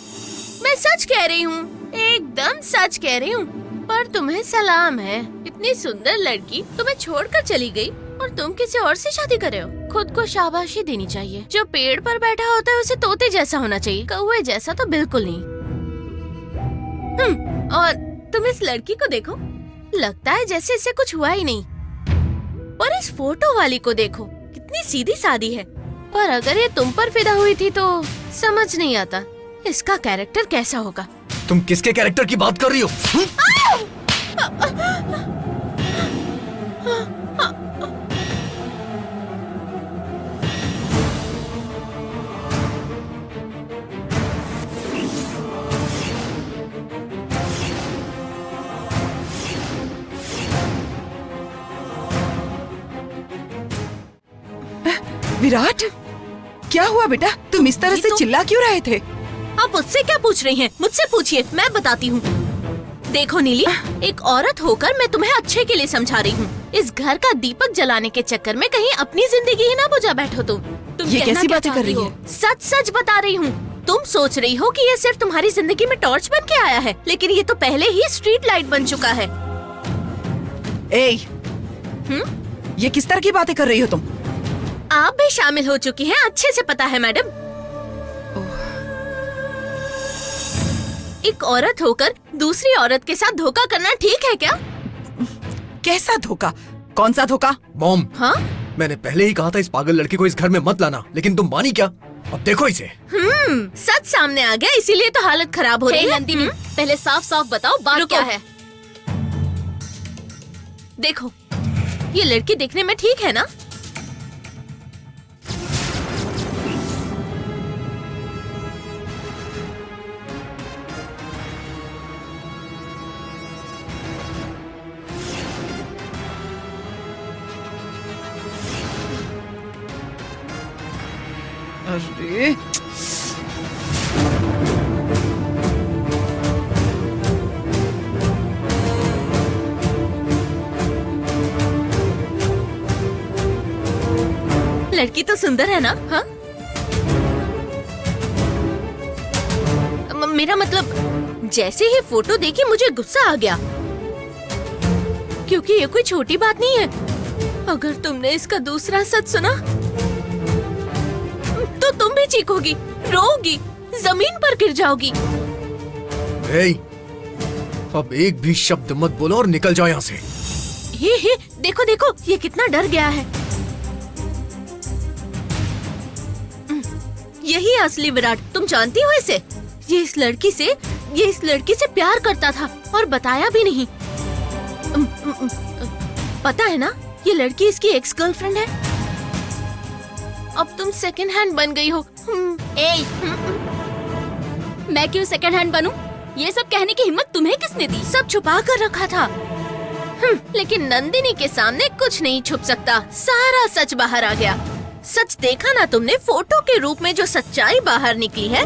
मैं सच कह रही हूँ, एकदम सच कह रही हूँ। पर तुम्हें सलाम है, इतनी सुंदर लड़की तुम्हें छोड़कर चली गई और तुम किसी और से शादी कर रहे हो। खुद को शाबाशी देनी चाहिए। जो पेड़ पर बैठा होता है उसे तोते जैसा होना चाहिए, कौवे जैसा तो बिल्कुल नहीं। और तुम इस लड़की को देखो, लगता है जैसे इससे कुछ हुआ ही नहीं। पर इस फोटो वाली को देखो, कितनी सीधी सादी है। पर अगर ये तुम पर फिदा हुई थी तो समझ नहीं आता इसका कैरेक्टर कैसा होगा।
तुम किसके कैरेक्टर की बात कर रही हो?
विराट, क्या हुआ बेटा? तुम इस तरह
ये
से
तो-
चिल्ला क्यों रहे थे?
आप मुझसे क्या पूछ रही हैं? मुझसे पूछिए, मैं बताती हूँ। देखो नीली, एक औरत होकर मैं तुम्हें अच्छे के लिए समझा रही हूँ। इस घर का दीपक जलाने के चक्कर में कहीं अपनी जिंदगी ही ना बुझा बैठो तुम।
ये
कहना
कैसी
क्या
बातें कर
चाहती
रही
हो?
है?
सच सच बता रही हूँ। तुम सोच रही हो कि ये सिर्फ तुम्हारी जिंदगी में टॉर्च बन के आया है, लेकिन ये तो पहले ही स्ट्रीट लाइट बन चुका है।
ये किस तरह की बातें कर रही हो तुम?
आप भी शामिल हो चुकी हैं, अच्छे से पता है मैडम। एक औरत होकर दूसरी औरत के साथ धोखा करना ठीक है क्या?
कैसा धोखा? कौन सा धोखा?
मॉम,
हाँ?
मैंने पहले ही कहा था इस पागल लड़की को इस घर में मत लाना, लेकिन तुम मानी क्या? अब देखो इसे।
सच सामने आ गया, इसीलिए तो हालत खराब हो रही है।
नंदिनी, पहले साफ साफ बताओ बात
रुको।
क्या है?
देखो, ये लड़की देखने में ठीक है ना?
अरे
लड़की तो सुंदर है ना? हाँ? मेरा मतलब, जैसे ही फोटो देखी मुझे गुस्सा आ गया, क्योंकि ये कोई छोटी बात नहीं है। अगर तुमने इसका दूसरा सच सुना तो तुम भी चीखोगी, रोओगी, जमीन पर गिर जाओगी।
ए, अब एक भी शब्द मत बोलो और निकल जाओ यहाँ से।
हे, देखो देखो, ये कितना डर गया है। यही असली विराट, तुम जानती हो इसे? ये इस लड़की से प्यार करता था और बताया भी नहीं। पता है ना, ये लड़की इसकी एक्स गर्लफ्रेंड है। अब तुम सेकंड हैंड बन गई हो।
मैं क्यों सेकंड हैंड बनूं? ये सब कहने की हिम्मत तुम्हें किसने दी?
सब छुपा कर रखा था। लेकिन नंदिनी के सामने कुछ नहीं छुप सकता, सारा सच बाहर आ गया। सच देखा ना तुमने? फोटो के रूप में जो सच्चाई बाहर निकली है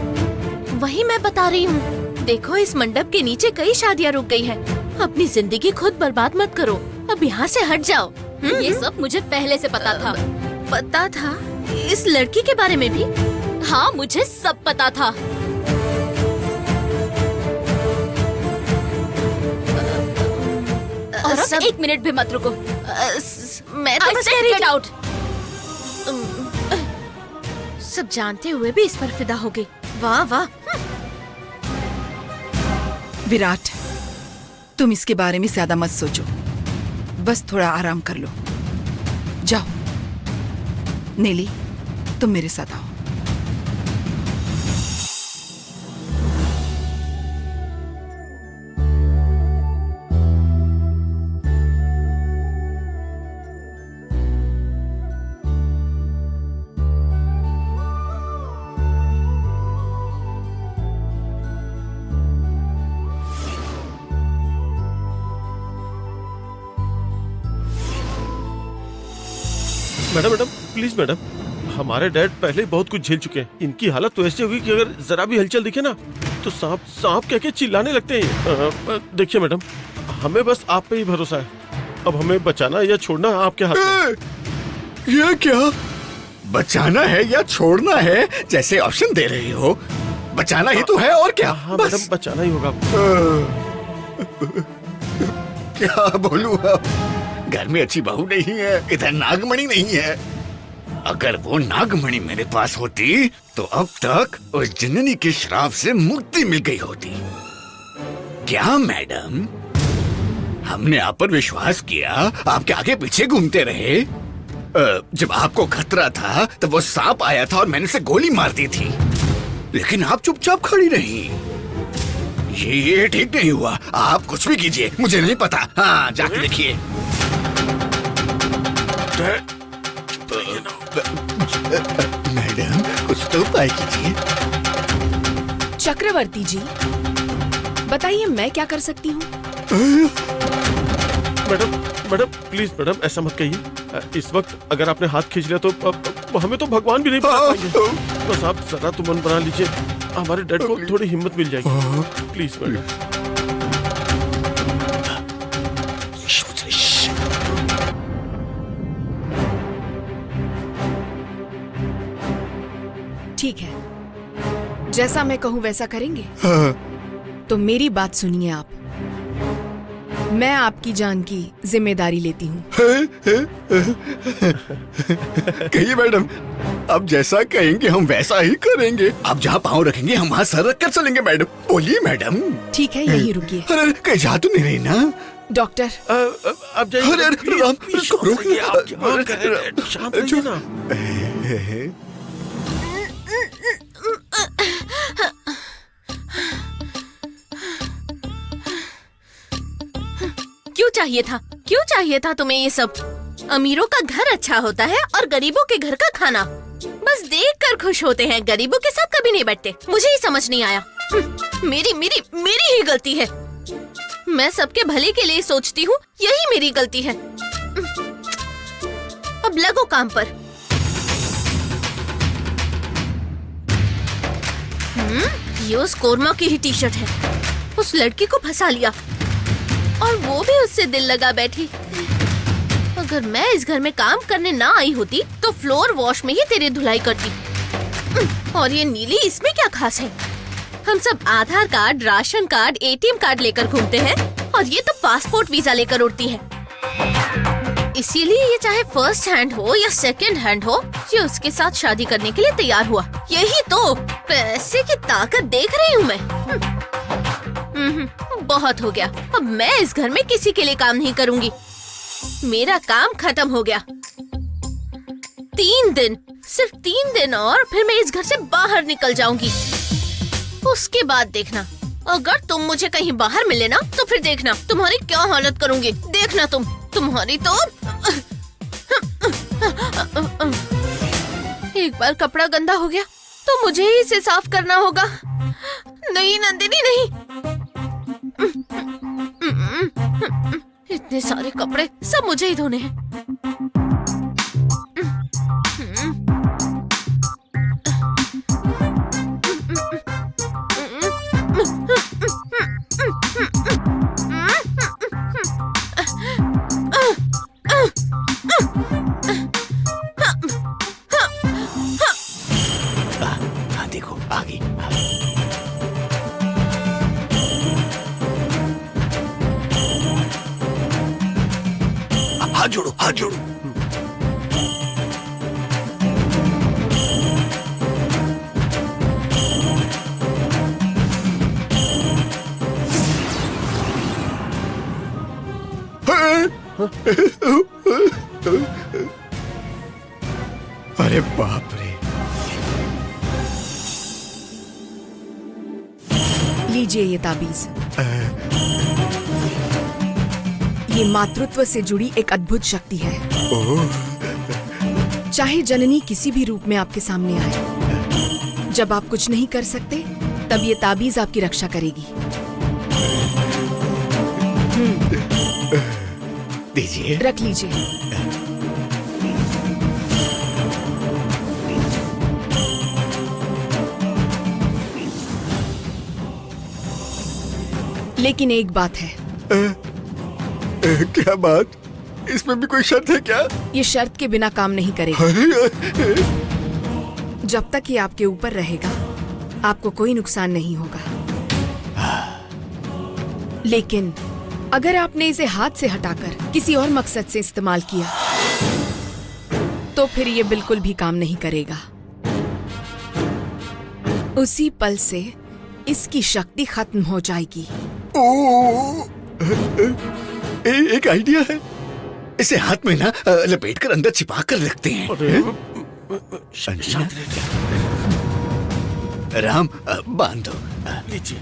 वही मैं बता रही हूँ। देखो, इस मंडप के नीचे कई शादियाँ रुक गई है। अपनी जिंदगी खुद बर्बाद मत करो, अब यहाँ से हट जाओ।
ये सब मुझे पहले से पता था।
पता था? इस लड़की के बारे में भी?
हाँ, मुझे सब पता था। और अब एक मिनट भी मत रुको।
मैं तो बस कह रही
गेट आउट।
सब जानते हुए भी इस पर फिदा हो गई। वाह वाह।
विराट, तुम इसके बारे में ज्यादा मत सोचो, बस थोड़ा आराम कर लो। जाओ नीली, तुम मेरे साथ आओ।
मैडम मैडम प्लीज मैडम, हमारे डैड पहले ही बहुत कुछ झेल चुके हैं। इनकी हालत तो ऐसी होगी कि अगर जरा भी हलचल दिखे ना तो सांप सांप कह के चिल्लाने लगते हैं। देखिए मैडम, हमें बस आप पे ही भरोसा है। अब हमें बचाना या छोड़ना आपके हाथ में।
ये क्या? बचाना है या छोड़ना है, जैसे ऑप्शन दे रही हो। बचाना ही तो है और क्या।
हाँ
बस।
मैडम, बचाना ही होगा आपको।
क्या बोलूं अब? घर में अच्छी बहू नहीं है, इधर नागमणि नहीं है। अगर वो नागमणि मेरे पास होती तो अब तक उस जननी के श्राप से मुक्ति मिल गई होती। क्या मैडम, हमने आप पर विश्वास किया, आपके आगे पीछे घूमते रहे। जब आपको खतरा था तब वो सांप आया था और मैंने उसे गोली मार दी थी, लेकिन आप चुपचाप खड़ी रही। ये ठीक नहीं हुआ। आप कुछ भी कीजिए, मुझे नहीं पता। हाँ, जाके देखिए। मैडम, कुछ तो उपाय कीजिए।
चक्रवर्ती जी, बताइए मैं क्या कर सकती हूँ?
मैडम मैडम प्लीज मैडम, ऐसा मत कहिए। इस वक्त अगर आपने हाथ खींच लिया तो हमें तो भगवान भी नहीं बचा पाएंगे। बस आप जरा तो मन बना लीजिए, हमारे डैड को थोड़ी हिम्मत मिल जाएगी। Please madam.
ठीक है, जैसा मैं कहूँ वैसा करेंगे। तो मेरी बात सुनिए आप। मैं आपकी जान की जिम्मेदारी लेती हूँ।
कहिए मैडम, अब जैसा कहेंगे हम वैसा ही करेंगे। आप जहाँ पाँव रखेंगे हम वहाँ सर रख कर चलेंगे मैडम। बोलिए मैडम।
ठीक है, यहीं रुकिए।
अरे कहीं जा तो नहीं रही ना?
डॉक्टर,
आप जाइए।
अरे
शांत रहिए ना।
क्यों चाहिए था तुम्हें ये सब? अमीरों का घर अच्छा होता है और गरीबों के घर का खाना बस देखकर खुश होते हैं, गरीबों के साथ कभी नहीं बैठते। मुझे ही समझ नहीं आया। मेरी मेरी मेरी ही गलती है। मैं सबके भले के लिए सोचती हूँ, यही मेरी गलती है। अब लगो काम पर। ये उस कोरमा की ही टी शर्ट है। उस लड़की को फंसा लिया और वो भी उससे दिल लगा बैठी। अगर मैं इस घर में काम करने ना आई होती तो फ्लोर वॉश में ही तेरी धुलाई करती। और ये नीली, इसमें क्या खास है? हम सब Aadhaar card, ration card, ATM card लेकर घूमते हैं और ये तो पासपोर्ट वीजा लेकर उड़ती है। इसीलिए ये चाहे फर्स्ट हैंड हो या सेकंड हैंड हो, ये उसके साथ शादी करने के लिए तैयार हुआ। यही तो पैसे की ताकत देख रही हूँ मैं। बहुत हो गया। अब मैं इस घर में किसी के लिए काम नहीं करूंगी। मेरा काम खत्म हो गया। 3 दिन, सिर्फ 3 दिन और फिर मैं इस घर से बाहर निकल जाऊंगी। उसके बाद देखना, अगर तुम मुझे कहीं बाहर मिले ना तो फिर देखना तुम्हारी क्या हालत करूंगी। देखना तुम्हारी तो। एक बार कपड़ा गंदा हो गया तो मुझे ही इसे साफ करना होगा। नहीं नंदिनी, नहीं। इतने सारे कपड़े सब मुझे ही धोने हैं।
हाँ देखो, आगे। हाथ जोड़ो, हाथ जोड़ो। अरे बाप रे।
लीजिए ये ताबीज। ये मातृत्व से जुड़ी एक अद्भुत शक्ति है। चाहे जननी किसी भी रूप में आपके सामने आए, जब आप कुछ नहीं कर सकते तब ये ताबीज आपकी रक्षा करेगी।
दीजिए।
रख लीजिए। लेकिन एक बात है,
क्या बात? इसमें भी कोई शर्त है क्या?
ये शर्त के बिना काम नहीं करेगा। जब तक ये आपके ऊपर रहेगा आपको कोई नुकसान नहीं होगा, लेकिन अगर आपने इसे हाथ से हटाकर किसी और मकसद से इस्तेमाल किया तो फिर ये बिल्कुल भी काम नहीं करेगा। उसी पल से इसकी शक्ति खत्म हो जाएगी।
एक आइडिया है, इसे हाथ में ना लपेट कर अंदर छिपा कर रखते हैं। राम बांधो।
लीजिए।